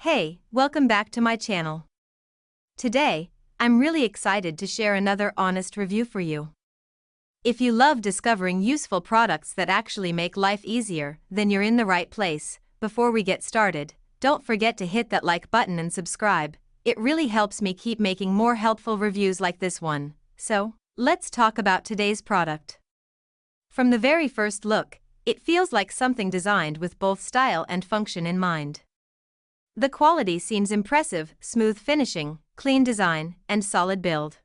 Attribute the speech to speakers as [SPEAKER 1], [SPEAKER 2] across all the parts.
[SPEAKER 1] Hey, welcome back to my channel. Today, I'm really excited to share another honest review for you. If you love discovering useful products that actually make life easier, then you're in the right place. Before we get started, don't forget to hit that like button and subscribe. It really helps me keep making more helpful reviews like this one. So, let's talk about today's product. From the very first look, it feels like something designed with both style and function in mind. The quality seems impressive: smooth finishing, clean design, and solid build.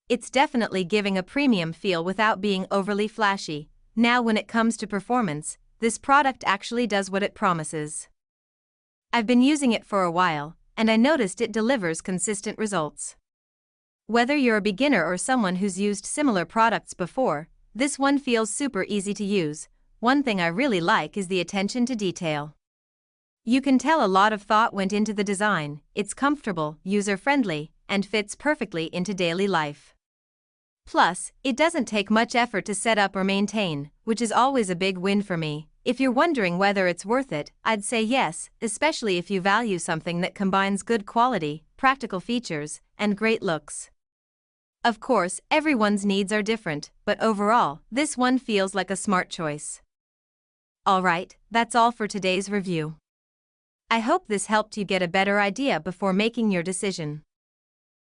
[SPEAKER 1] It's definitely giving a premium feel without being overly flashy. Now, when it comes to performance, this product actually does what it promises. I've been using it for a while, and I noticed it delivers consistent results. Whether you're a beginner or someone who's used similar products before, this one feels super easy to use. One thing I really like is the attention to detail. You can tell a lot of thought went into the design. It's comfortable, user-friendly, and fits perfectly into daily life. Plus, it doesn't take much effort to set up or maintain, which is always a big win for me. If you're wondering whether it's worth it, I'd say yes, especially if you value something that combines good quality, practical features, and great looks. Of course, everyone's needs are different, but overall, this one feels like a smart choice. Alright, that's all for today's review. I hope this helped you get a better idea before making your decision.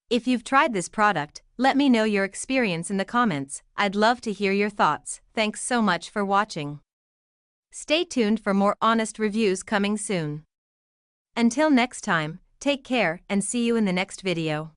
[SPEAKER 1] If you've tried this product, let me know your experience in the comments. I'd love to hear your thoughts. Thanks so much for watching. Stay tuned for more honest reviews coming soon. Until next time, take care and see you in the next video.